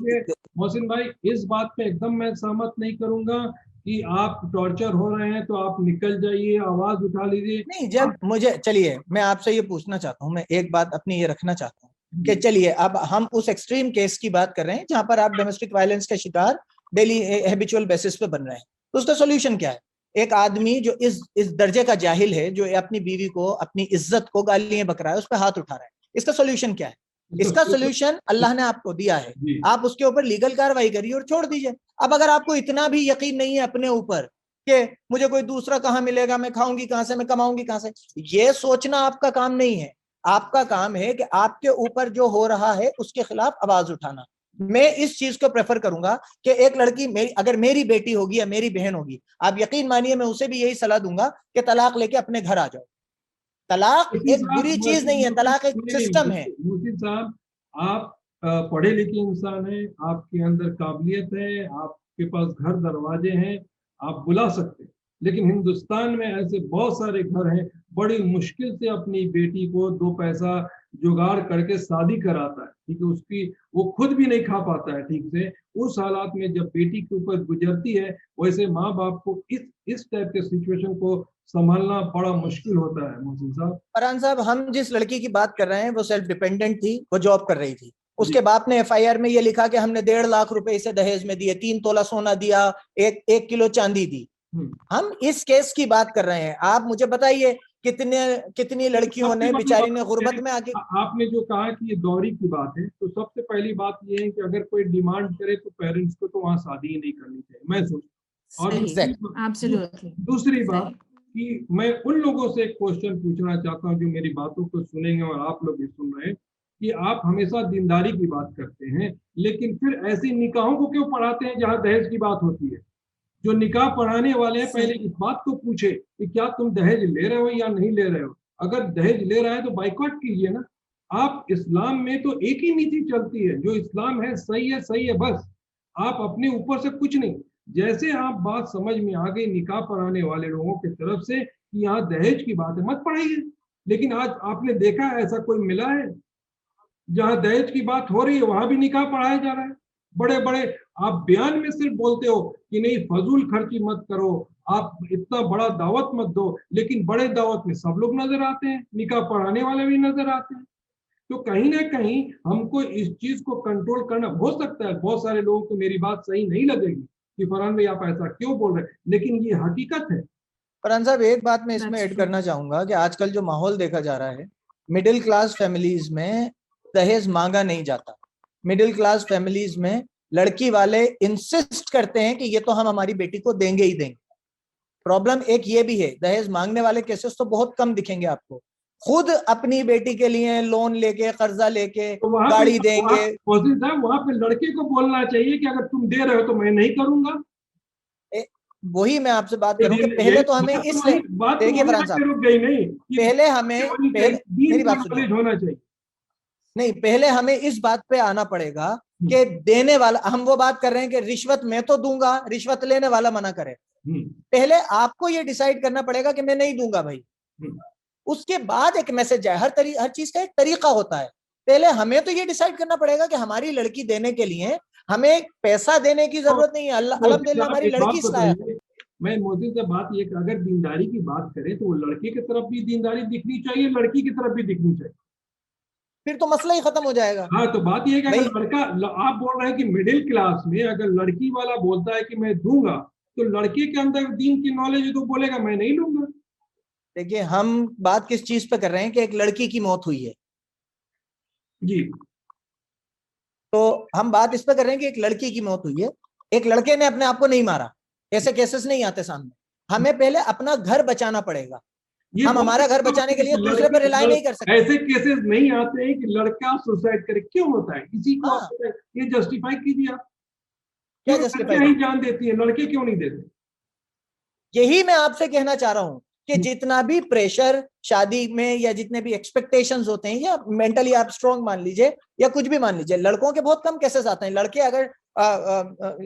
मोहसिन भाई, इस बात पे एकदम मैं सहमत नहीं करूंगा कि आप टॉर्चर हो रहे हैं तो आप निकल जाइए, आवाज उठा लीजिए। नहीं, जब मुझे, चलिए मैं आपसे ये पूछना चाहता हूँ, मैं एक बात अपनी ये रखना चाहता हूँ कि चलिए अब हम उस एक्सट्रीम केस की बात कर रहे हैं जहां पर आप डोमेस्टिक वायलेंस के शिकार डेली हैबिचुअल बेसिस पे बन रहे हैं, तो उसका सोल्यूशन क्या है? एक आदमी जो इस दर्जे का जाहिल है, जो अपनी बीवी को, अपनी इज्जत को गालियां बक रहा है, उस पर हाथ उठा रहा है, इसका सोल्यूशन क्या है? इसका सोल्यूशन अल्लाह ने आपको दिया है, आप उसके ऊपर लीगल कार्रवाई करिए और छोड़ दीजिए। अब अगर आपको इतना भी यकीन नहीं है अपने ऊपर कि मुझे कोई दूसरा कहाँ मिलेगा, मैं खाऊंगी कहाँ से, मैं कमाऊंगी कहाँ से, ये सोचना आपका काम नहीं है। आपका काम है कि आपके ऊपर जो हो रहा है उसके खिलाफ आवाज उठाना। मैं इस चीज को प्रेफर करूंगा कि एक लड़की, अगर मेरी बेटी होगी या मेरी बहन होगी, आप यकीन मानिए मैं उसे भी यही सलाह दूंगा कि तलाक लेके अपने घर आ जाओ। तलाक एक बुरी चीज नहीं है, तलाक एक सिस्टम है। मुफती साहब, आप पढ़े लिखे इंसान हैं, आपके अंदर काबिलियत है, आपके पास घर दरवाजे हैं, आप बुला सकते हैं। लेकिन हिंदुस्तान में ऐसे बहुत सारे घर हैं, बड़ी मुश्किल से अपनी बेटी को 2 पैसा जुगाड़ करके शादी कराता है, ठीक है, उसकी वो खुद भी नहीं खा पाता है ठीक से। उस हालात में जब बेटी के ऊपर गुजरती है, वैसे माँ बाप को इस टाइप के सिचुएशन को संभालना बड़ा मुश्किल होता है मोहसिन साहब। फरहान साहब, हम जिस लड़की की बात कर रहे हैं वो सेल्फ डिपेंडेंट थी, वो जॉब कर रही थी। उसके बाप ने एफआईआर में ये लिखा कि हमने 1.5 लाख रुपए इसे दहेज में दिए, 3 तोला सोना दिया, 1 किलो चांदी दी। हम इस केस की बात कर रहे हैं। आप मुझे बताइए कितनी लड़कियों ने, बेचारी ने गुर्बत में आके। आपने जो कहा कि ये दौरी की बात है, तो सबसे पहली बात ये है कि अगर कोई डिमांड करे तो पेरेंट्स को तो वहां शादी ही नहीं करनी चाहिए, मैं सोचता। और दूसरी बात कि मैं उन लोगों से एक क्वेश्चन पूछना चाहता हूँ जो मेरी बातों को सुनेंगे और आप लोग भी सुन रहे हैं, कि आप हमेशा दीनदारी की बात करते हैं, लेकिन फिर ऐसी निकाहों को क्यों पढ़ाते हैं जहां दहेज की बात होती है? जो निकाह पढ़ाने वाले हैं पहले इस बात को पूछे कि क्या तुम दहेज ले रहे हो या नहीं ले रहे हो। अगर दहेज ले रहा है तो बाइकआउट कीजिए ना। आप इस्लाम में तो एक ही नीति चलती है, जो इस्लाम है सही है बस। आप अपने ऊपर से कुछ नहीं। जैसे आप बात समझ में आ गई निकाह पढ़ाने वाले लोगों की तरफ से कि यहाँ दहेज की बात है, मत पढ़ाइए। लेकिन आज आपने देखा है ऐसा कोई मिला है जहां दहेज की बात हो रही है वहां भी निकाह पढ़ाया जा रहा है? बड़े बड़े आप बयान में सिर्फ बोलते हो कि नहीं फजूल खर्ची मत करो, आप इतना बड़ा दावत मत दो, लेकिन बड़े दावत में सब लोग नजर आते हैं, निकाह पढ़ाने वाले भी नजर आते हैं। तो कहीं ना कहीं हमको इस चीज को कंट्रोल करना। हो सकता है बहुत सारे लोगों को मेरी बात सही नहीं लगेगी कि फरहान भाई आप ऐसा क्यों बोल रहे हैं, लेकिन ये हकीकत है। फरहान साहब, एक बात मैं इसमें ऐड करना चाहूंगा कि आजकल जो माहौल देखा जा रहा है, मिडिल क्लास फैमिलीज में दहेज मांगा नहीं जाता। मिडिल क्लास फैमिलीज में लड़की वाले इंसिस्ट करते हैं कि ये तो हम हमारी बेटी को देंगे ही देंगे। प्रॉब्लम एक ये भी है, दहेज मांगने वाले केसेस तो बहुत कम दिखेंगे आपको। खुद अपनी बेटी के लिए लोन लेके, कर्जा लेके तो गाड़ी देंगे। वहां पे लड़के को बोलना चाहिए कि अगर तुम दे रहे हो तो मैं नहीं करूंगा। वही मैं आपसे बात करूं कि पहले तो हमें देखिए फरहान साहब, पहले हमें मेरी बात सुनिए, होना चाहिए। नहीं, पहले हमें इस बात पे आना पड़ेगा कि देने वाला, हम वो बात कर रहे हैं कि रिश्वत मैं तो दूंगा, रिश्वत लेने वाला मना करे। पहले आपको ये डिसाइड करना पड़ेगा कि मैं नहीं दूंगा भाई। उसके बाद एक मैसेज जाए। हर चीज का एक तरीका होता है। पहले हमें तो ये डिसाइड करना पड़ेगा कि हमारी लड़की देने के लिए हमें पैसा देने की जरूरत नहीं है। अल्हम्दुलिल्लाह हमारी लड़की इस लायक है। मैं मोदी से बात ये कि अगर दीनदारी की बात करें तो वो लड़के की तरफ भी दीनदारी दिखनी चाहिए, लड़की की तरफ भी दिखनी चाहिए, फिर तो मसला ही खत्म हो जाएगा। हाँ, तो बात ये है कि अगर लड़का, आप बोल रहे हैं कि मिडिल क्लास में अगर लड़की वाला बोलता है कि मैं दूंगा, तो लड़के के अंदर दीन की नॉलेज है तो बोलेगा मैं नहीं लूंगा। देखिए, हम बात किस चीज पे कर रहे हैं कि एक लड़की की मौत हुई है जी, तो हम बात इस पे कर रहे हैं कि एक लड़की की मौत हुई है, एक लड़के ने अपने आप को नहीं मारा। ऐसे केसेस नहीं आते सामने। हमें पहले अपना घर बचाना पड़ेगा। हम हमारा घर बचाने के लिए दूसरे पर रिलाई नहीं कर सकते। ऐसे केसेस नहीं आते हैं कि लड़का सुसाइड करे। क्यों होता है इसी को? ये जस्टिफाई कीजिए आप। क्या जस्टिफाई? नहीं जान देती है, लड़के क्यों नहीं देते? यही मैं आपसे कहना चाह रहा हूं कि जितना भी प्रेशर शादी में या जितने भी एक्सपेक्टेशंस होते हैं, या मेंटली आप स्ट्रॉन्ग मान लीजिए या कुछ भी मान लीजिए, लड़कों के बहुत कम केसेस आते हैं। लड़के अगर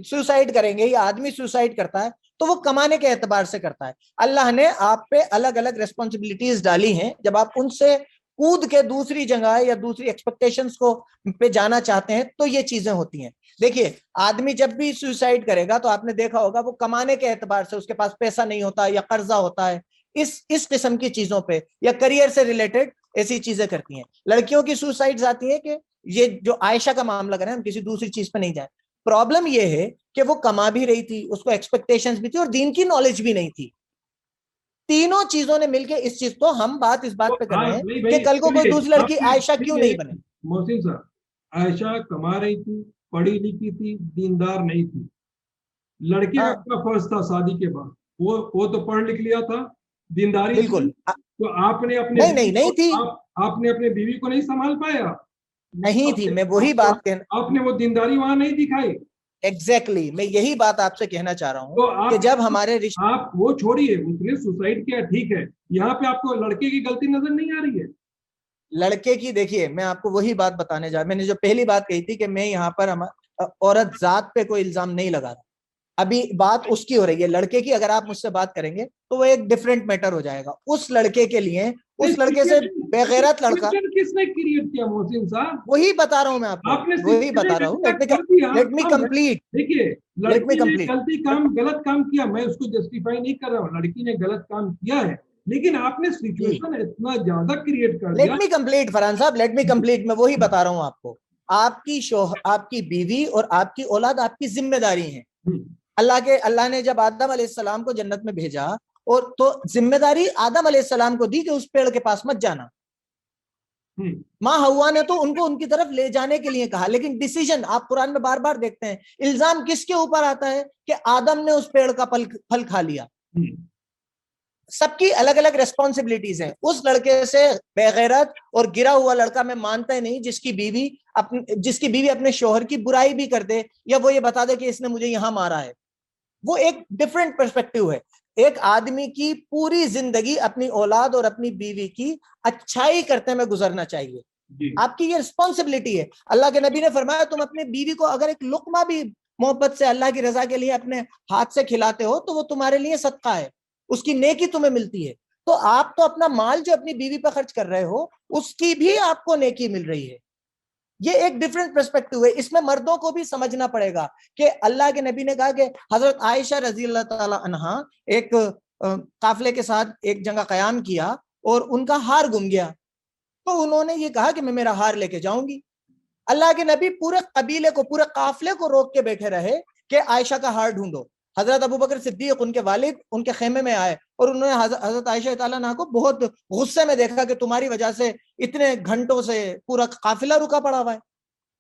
सुसाइड करेंगे या आदमी सुसाइड करता है तो वो कमाने के एतबार से करता है। अल्लाह ने आप पे अलग अलग रिस्पॉन्सिबिलिटीज डाली हैं। जब आप उनसे कूद के दूसरी जगह या दूसरी एक्सपेक्टेशंस को पे जाना चाहते हैं तो ये चीजें होती हैं। देखिए, आदमी जब भी सुसाइड करेगा तो आपने देखा होगा वो कमाने के एतबार से, उसके पास पैसा नहीं होता या कर्जा होता है, इस किस्म की चीजों पे या करियर से रिलेटेड ऐसी चीजें करती हैं। लड़कियों की सुसाइड्स आती है कि ये जो आयशा का मामला करें, हम किसी दूसरी चीज पे नहीं जाए। प्रॉब्लम ये है कि वो कमा भी रही थी, उसको एक्सपेक्टेशंस भी थी और दीन की नॉलेज भी नहीं थी। तीनों चीजों ने मिलकर इस चीज तो हम बात इस बात पे कर रहे हैं कि कल को कोई दूसरी लड़की आयशा क्यों नहीं बने। मोहसिन साहब, आयशा कमा रही थी, पढ़ी लिखी थी, दीनदार नहीं थी। लड़के का क्या फर्ज था शादी के बाद? वो तो पढ़ लिख लिया था, दीनदारी बिल्कुल। तो आपने अपने नहीं थी। आपने अपने बीवी को नहीं संभाल पाया? नहीं थी। मैं वही बात कहना, आपने वो दीनदारी वहां नहीं दिखाई। एग्जैक्टली मैं यही बात आपसे कहना चाह रहा हूँ तो कि जब हमारे रिश्ते, आप वो छोड़िए, उसने सुसाइड किया ठीक है, यहाँ पे आपको लड़के की गलती नजर नहीं आ रही है? लड़के की, देखिए मैं आपको वही बात बताने जा, मैंने जो पहली बात कही थी कि मैं यहाँ पर औरत जात पे कोई इल्जाम नहीं लगा रहा। अभी बात उसकी हो रही है, लड़के की अगर आप मुझसे बात करेंगे तो वो एक डिफरेंट मैटर हो जाएगा। उस लड़के के लिए, उस लड़के से बेगैरत लड़का, किसने क्रिएट किया मोहसिन साहब? वही बता रहा हूं मैं आपको, आपने वही बता रहा हूँ। Let me complete. देखिए, लेट मी लड़की ने कंप्लीट। गलत काम किया, मैं उसको जस्टिफाई नहीं कर रहा हूँ, लड़की ने गलत काम किया है, लेकिन आपने सिचुएशन इतना ज्यादा क्रिएट कर लेट दिया। मी कंप्लीट फरहान साहब, लेट मी कंप्लीट। मैं वही बता रहा हूँ आपको। आपकी बीवी और आपकी औलाद आपकी जिम्मेदारी है। अल्लाह ने जब आदम अलैहिस्सलाम को जन्नत में भेजा, और तो जिम्मेदारी आदम अलैहिस्सलाम को दी कि उस पेड़ के पास मत जाना। माँ हव्वा ने तो उनको उनकी तरफ ले जाने के लिए कहा, लेकिन डिसीजन आप कुरान में बार बार देखते हैं, इल्जाम किसके ऊपर आता है कि आदम ने उस पेड़ का फल खा लिया। सबकी अलग अलग रेस्पॉन्सिबिलिटीज हैं। उस लड़के से बेगैरत और गिरा हुआ लड़का मैं मानता ही नहीं जिसकी बीवी अपने शोहर की बुराई भी कर दे, या वो ये बता दे कि इसने मुझे यहां मारा है। वो एक डिफरेंट पर्सपेक्टिव है। एक आदमी की पूरी जिंदगी अपनी औलाद और अपनी बीवी की अच्छाई करते में गुजरना चाहिए। आपकी ये रिस्पॉन्सिबिलिटी है। अल्लाह के नबी ने फरमाया, तुम अपनी बीवी को अगर एक लुकमा भी मोहब्बत से अल्लाह की रजा के लिए अपने हाथ से खिलाते हो तो वो तुम्हारे लिए सदका है, उसकी नेकी तुम्हें मिलती है। तो आप तो अपना माल जो अपनी बीवी पर खर्च कर रहे हो उसकी भी आपको नेकी मिल रही है। ये एक डिफरेंट पर्सपेक्टिव है। इसमें मर्दों को भी समझना पड़ेगा कि अल्लाह के नबी ने कहा कि हजरत आयशा रजी अल्लाह ताला अन्हा एक काफिले के साथ एक जगह कयाम किया और उनका हार गुम गया, तो उन्होंने ये कहा कि मैं मेरा हार लेके जाऊंगी। अल्लाह के नबी पूरे कबीले को, पूरे काफिले को रोक के बैठे रहे कि आयशा का हार ढूंढो। हजरत अबू बकर सिद्दीक उनके वालिद उनके खेमे में आए और उन्होंने हजरत आयशा ताला अन्हा को बहुत गुस्से में देखा कि तुम्हारी वजह से इतने घंटों से पूरा काफिला रुका पड़ा हुआ है।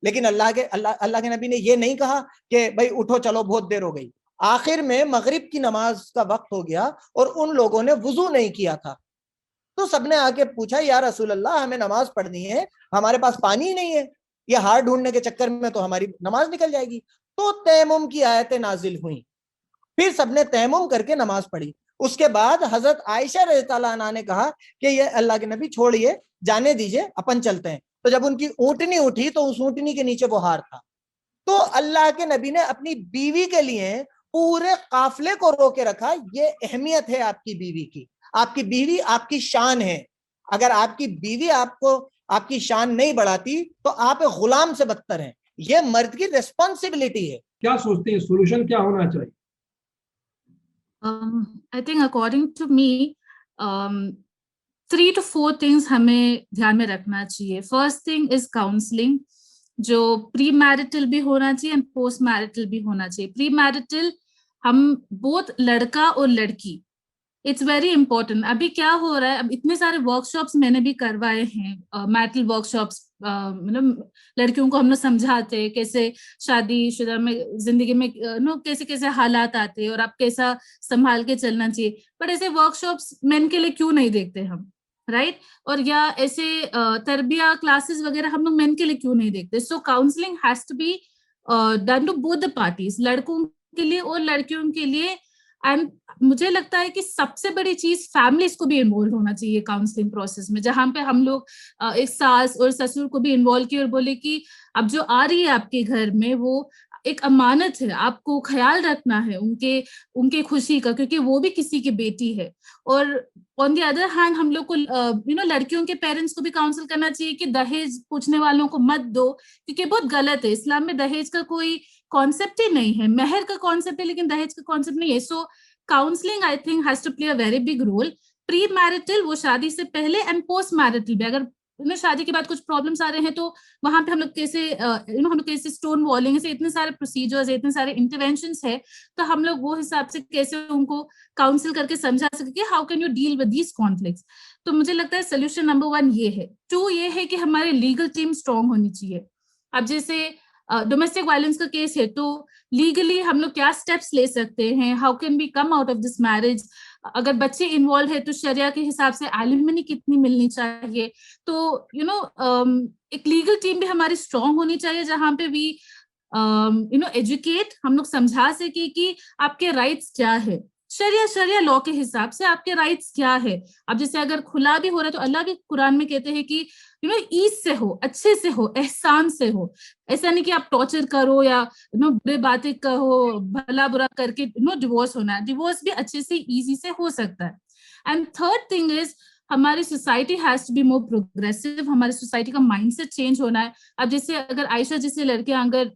लेकिन अल्लाह के नबी ने ये नहीं कहा कि भाई उठो चलो बहुत देर हो गई। आखिर में मगरिब की नमाज का वक्त हो गया और उन लोगों ने वुजू नहीं किया था, तो सबने आके पूछा, या रसूल अल्लाह हमें नमाज पढ़नी है, हमारे पास पानी ही नहीं है, ये हार ढूंढने के चक्कर में तो हमारी नमाज निकल जाएगी। तो तयम्मुम की आयतें नाजिल हुई, फिर सबने तयम्मुम करके नमाज पढ़ी। उसके बाद हजरत आयशा रज़ी अल्लाह अन्हा ने कहा कि ये अल्लाह के नबी छोड़िए, जाने दीजिए, अपन चलते हैं। तो जब उनकी ऊंटनी उठी तो उस ऊंटनी के नीचे वो हार था। तो अल्लाह के नबी ने अपनी बीवी के लिए पूरे काफिले को रोके रखा। ये अहमियत है आपकी बीवी की। आपकी बीवी आपकी शान है। अगर आपकी बीवी आपको आपकी शान नहीं बढ़ाती तो आप गुलाम से बदतर हैं। ये मर्द की रिस्पॉन्सिबिलिटी है। क्या सोचते हैं सोल्यूशन क्या होना चाहिए? I think according to me, 3 to 4 things हमें ध्यान में रखना चाहिए। फर्स्ट थिंग इज काउंसलिंग, जो प्री मैरिटल भी होना चाहिए एंड पोस्ट मैरिटल भी होना चाहिए। प्री मैरिटल हम बोथ लड़का और लड़की, इट्स वेरी इंपॉर्टेंट। अभी क्या हो रहा है, अब इतने सारे वर्कशॉप्स मैंने भी करवाए हैं, मैरिटल वर्कशॉप्स, मतलब लड़कियों को हम लोग समझाते हैं कैसे शादीशुदा में जिंदगी में कैसे कैसे हालात आते हैं और आप कैसा संभाल के चलना चाहिए। बट ऐसे वर्कशॉप्स मेन के लिए क्यों नहीं देखते हम, राइट? और या ऐसे तरबिया क्लासेस वगैरह हम लोग मेन के लिए क्यों नहीं देखते? So counselling has to be done to both the parties, लड़कों के लिए और लड़कियों के लिए। एंड मुझे लगता है कि सबसे बड़ी चीज फैमिलीज को भी इन्वॉल्व होना चाहिए काउंसलिंग प्रोसेस में, जहां पे हम लोग एक सास और ससुर को भी इन्वॉल्व किए और बोले कि अब जो आ रही है आपके घर में वो एक अमानत है, आपको ख्याल रखना है उनके खुशी का, क्योंकि वो भी किसी की बेटी है। और ऑन द अदर हैंड हम लोग को लड़कियों के पेरेंट्स को भी काउंसिल करना चाहिए कि दहेज पूछने वालों को मत दो, क्योंकि बहुत गलत है। इस्लाम में दहेज का कोई कॉन्सेप्ट ही नहीं है। महर का कॉन्सेप्ट है लेकिन दहेज का कॉन्सेप्ट नहीं है। So counselling I think has to play a very big role. Premarital वो शादी से पहले, एंड पोस्ट मैरिटल भी अगर शादी के बाद कुछ प्रॉब्लम्स आ रहे हैं तो वहां पे हम लोग कैसे स्टोन वॉलिंग से इतने सारे प्रोसीजर्स, इतने सारे इंटरवेंशंस है, तो हम लोग वो हिसाब से कैसे उनको काउंसिल करके समझा सके how can you deal with these conflicts. तो मुझे लगता है सोल्यूशन नंबर 1 ये है। 2 ये है कि हमारी लीगल टीम स्ट्रांग होनी चाहिए। अब जैसे डोमेस्टिक वायलेंस का केस है तो लीगली हम लोग क्या स्टेप्स ले सकते हैं, how can we come out of this marriage. अगर बच्चे इन्वॉल्व है तो शरिया के हिसाब से एलिमनी कितनी मिलनी चाहिए। तो एक लीगल टीम भी हमारी स्ट्रांग होनी चाहिए जहां पे वी एजुकेट, हम लोग समझा सके कि आपके राइट्स क्या है। शरिया लॉ के हिसाब से आपके राइट्स क्या है। अब जैसे अगर खुला भी हो रहा है तो अल्लाह भी कुरान में कहते हैं कि ईज से हो, अच्छे से हो, एहसान से हो। ऐसा नहीं कि आप टॉर्चर करो या बुरे बातें कहो, भला बुरा करके डिवोर्स होना है। डिवोर्स भी अच्छे से इजी से हो सकता है। एंड थर्ड थिंग इज हमारी society has to be more progressive. हमारी सोसाइटी का माइंडसेट चेंज होना है। अब जैसे अगर आयशा जैसे लड़कियां अगर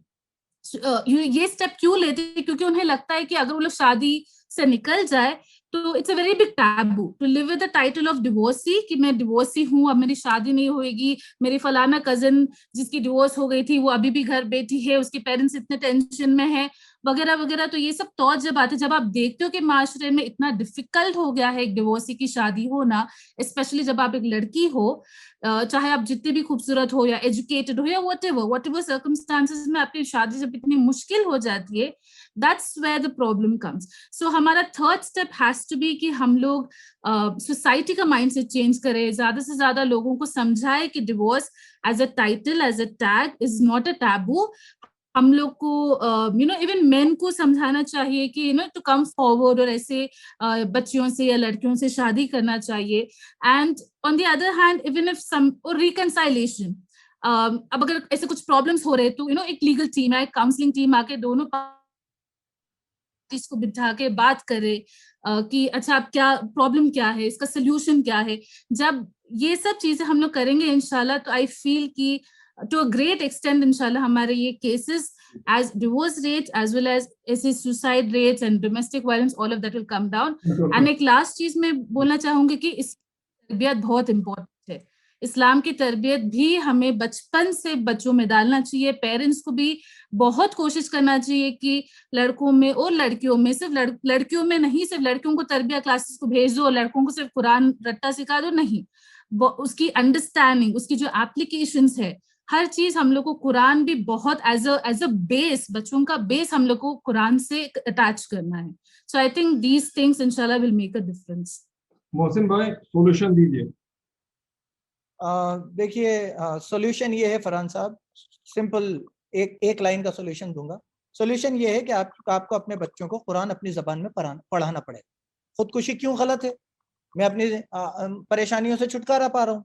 ये स्टेप क्यों लेती है, क्योंकि उन्हें लगता है कि अगर वो लोग शादी से निकल जाए तो it's a very big taboo to live with the title of divorcee, कि मैं डिवोर्सी हूँ, अब मेरी शादी नहीं होगी, मेरी फलाना कजन जिसकी डिवोर्स हो गई थी वो अभी भी घर बैठी है, उसके पेरेंट्स इतने टेंशन में है, वगैरह वगैरह। तो ये सब थॉट जब आते, जब आप देखते हो कि माशरे में इतना डिफिकल्ट हो गया है एक डिवोर्सी की शादी होना, स्पेशली जब आप एक लड़की हो, चाहे आप जितनी भी खूबसूरत हो या एजुकेटेड हो या वट एवर सर्कमस्टांसेस में आपकी शादी जब इतनी मुश्किल हो जाती है, that's where the problem comes. So हमारा third step has to be कि हम लोग सोसाइटी का माइंडसेट चेंज करें, ज्यादा से ज्यादा लोगों को समझाए कि divorce as a title, as a tag is not a taboo. हम लोग को इवन मेन को समझाना चाहिए कि टू कम फॉरवर्ड और ऐसे बच्चियों से या लड़कियों से शादी करना चाहिए। And on the other hand even if some और रिकंसाइलेशन, अब अगर ऐसे कुछ प्रॉब्लम्स हो रहे तो एक लीगल टीम है, काउंसलिंग टीम आके दोनों इसको बिठा के बात करे कि अच्छा अब क्या प्रॉब्लम, क्या है इसका सोल्यूशन, क्या है। जब ये सब चीजें हम लोग करेंगे इंशाल्लाह, तो आई फील कि टू अ ग्रेट एक्सटेंड इंशाल्लाह हमारे ये cases as divorce rates as well as suicide rates and domestic violence, all of that will come down. And एक लास्ट चीज मैं बोलना चाहूंगी कि इस तरबियत बहुत इंपॉर्टेंट है। इस्लाम की तरबियत भी हमें बचपन से बच्चों में डालना चाहिए। पेरेंट्स को भी बहुत कोशिश करना चाहिए कि लड़कों में और लड़कियों में, सिर्फ लड़कियों में नहीं, सिर्फ लड़कियों को तरबियत क्लासेस को भेज दो, लड़कों को सिर्फ कुरान रट्टा सिखा दो, नहीं, उसकी अंडरस्टैंडिंग, उसकी जो एप्लीकेशंस है, हर चीज हम लोग को कुरान भी बहुत एज अ बेस, बच्चों का बेस हम लोग को कुरान से अटैच करना है। सो आई थिंक दीज थिंग्स इंशाल्लाह will make a difference. Mohsin भाई सोल्यूशन दीजिए। देखिए सॉल्यूशन ये है फरहान साहब, सिंपल एक लाइन का सॉल्यूशन दूंगा। सॉल्यूशन ये है कि आपको अपने बच्चों को कुरान अपनी जबान में पढ़ाना पड़ेगा। खुदकुशी क्यों गलत है? मैं अपनी परेशानियों से छुटकारा पा रहा हूँ,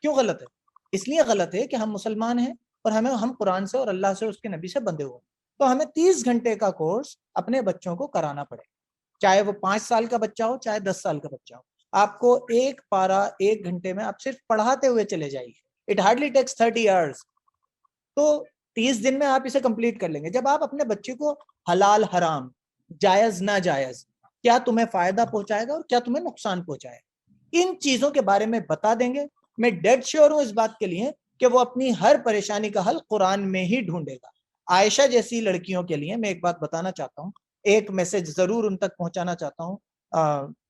क्यों गलत है? इसलिए गलत है कि हम मुसलमान हैं और हम कुरान से और अल्लाह से, उसके नबी से बंधे हुए, तो हमें 30 घंटे का कोर्स अपने बच्चों को कराना पड़ेगा, चाहे वो 5 साल का बच्चा हो, चाहे 10 साल का बच्चा हो। आपको एक पारा 1 घंटे में आप सिर्फ पढ़ाते हुए चले जाइए, इट हार्डली टेक्स 30 आवर्स, तो 30 दिन में आप इसे कंप्लीट कर लेंगे। जब आप अपने बच्चे को हलाल हराम, जायज ना जायज, क्या तुम्हें फायदा पहुंचाएगा और क्या तुम्हें नुकसान पहुंचाएगा, इन चीजों के बारे में बता देंगे, मैं डेड श्योर हूं इस बात के लिए कि वो अपनी हर परेशानी का हल कुरान में ही ढूंढेगा। आयशा जैसी लड़कियों के लिए मैं एक बात बताना चाहता हूँ, एक मैसेज जरूर उन तक पहुंचाना चाहता हूँ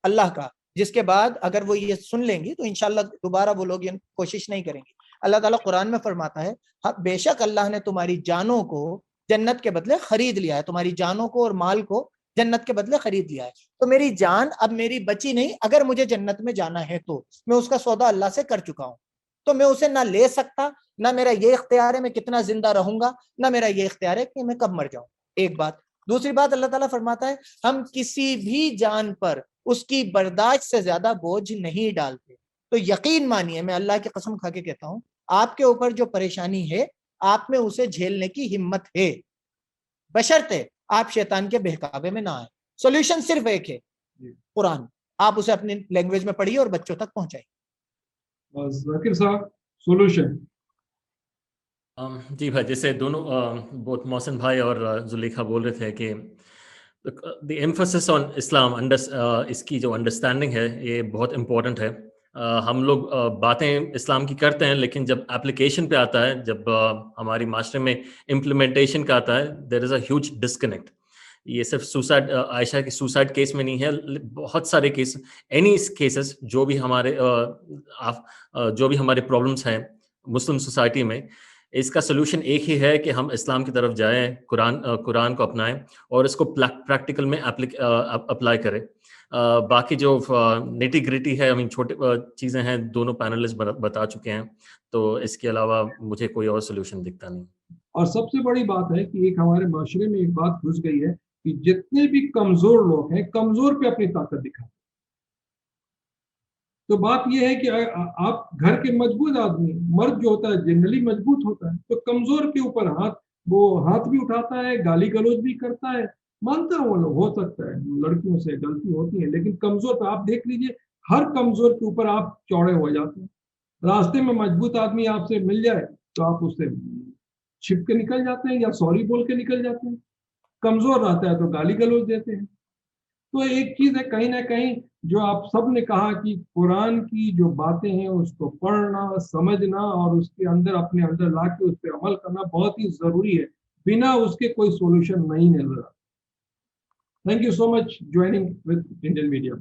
अल्लाह का, जिसके बाद अगर वो ये सुन लेंगी तो इंशाल्लाह दोबारा वो लोग ये कोशिश नहीं करेंगी। अल्लाह ताला कुरान में फरमाता है, हाँ बेशक अल्लाह ने तुम्हारी जानों को जन्नत के बदले खरीद लिया है, तुम्हारी जानों को और माल को जन्नत के बदले खरीद लिया है। तो मेरी जान अब मेरी बची नहीं, अगर मुझे जन्नत में जाना है तो मैं उसका सौदा अल्लाह से कर चुका हूं, तो मैं उसे ना ले सकता, ना मेरा ये इख्तियार है मैं कितना जिंदा रहूंगा, ना मेरा ये इख्तियार है कि मैं कब मर जाऊं। एक बात। दूसरी बात, अल्लाह ताला फरमाता है हम किसी भी जान पर उसकी बर्दाश्त से ज्यादा बोझ नहीं डालते। तो यकीन मानिए, मैं अल्लाह की कसम खा के कहता हूं, आपके ऊपर जो परेशानी है आप में उसे झेलने की हिम्मत है, बशर्ते आप शैतान के बहकावे में ना आए। सॉल्यूशन सिर्फ एक है, कुरान, आप उसे अपनी लैंग्वेज में पढ़िए और बच्चों तक पहुंचाइए। जाकिर साहब सोल्यूशन। जी भाई, जैसे दोनों बहुत मोहसिन भाई और जुलेखा बोल रहे थे कि द एम्फोसिस ऑन इस्लाम, इसकी जो अंडरस्टैंडिंग है ये बहुत इम्पोर्टेंट है। हम लोग बातें इस्लाम की करते हैं, लेकिन जब एप्लीकेशन पे आता है, जब हमारी माशरे में इम्प्लीमेंटेशन का आता है, there is a huge disconnect. ये सिर्फ सुसाइड, आयशा के सुसाइड केस में नहीं है, बहुत सारे केस, एनी केसेस जो भी हमारे प्रॉब्लम्स हैं मुस्लिम सोसाइटी में, इसका सोल्यूशन एक ही है कि हम इस्लाम की तरफ जाएं, कुरान को अपनाएं और इसको प्रैक्टिकल में अप्लाई करें। बाकी जो निटी ग्रिटी है, छोटे चीज़ें हैं, दोनों पैनलिस्ट बता चुके हैं, तो इसके अलावा मुझे कोई और सोल्यूशन दिखता नहीं। और सबसे बड़ी बात है कि एक हमारे माशरे में एक बात घुस गई है कि जितने भी कमजोर लोग हैं, कमजोर पे अपनी ताकत दिखाते। तो बात यह है कि आप घर के मजबूत आदमी, मर्द जो होता है जनरली मजबूत होता है, तो कमजोर के ऊपर वो हाथ भी उठाता है, गाली गलौज भी करता है। मानता हूँ वो लोग, हो सकता है लड़कियों से गलती होती है, लेकिन कमजोर पे आप देख लीजिए, हर कमजोर के ऊपर आप चौड़े हो जाते हैं। रास्ते में मजबूत आदमी आपसे मिल जाए तो आप उससे छिप के निकल जाते हैं या सॉरी बोल के निकल जाते हैं। कमजोर रहता है तो गाली गलौज देते हैं। तो एक चीज है कहीं ना कहीं जो आप सब ने कहा कि कुरान की जो बातें हैं उसको पढ़ना, समझना और उसके अंदर अपने अंदर ला के उस पर अमल करना बहुत ही जरूरी है। बिना उसके कोई सोल्यूशन नहीं नजर आता। Thank you so much joining with Indian media.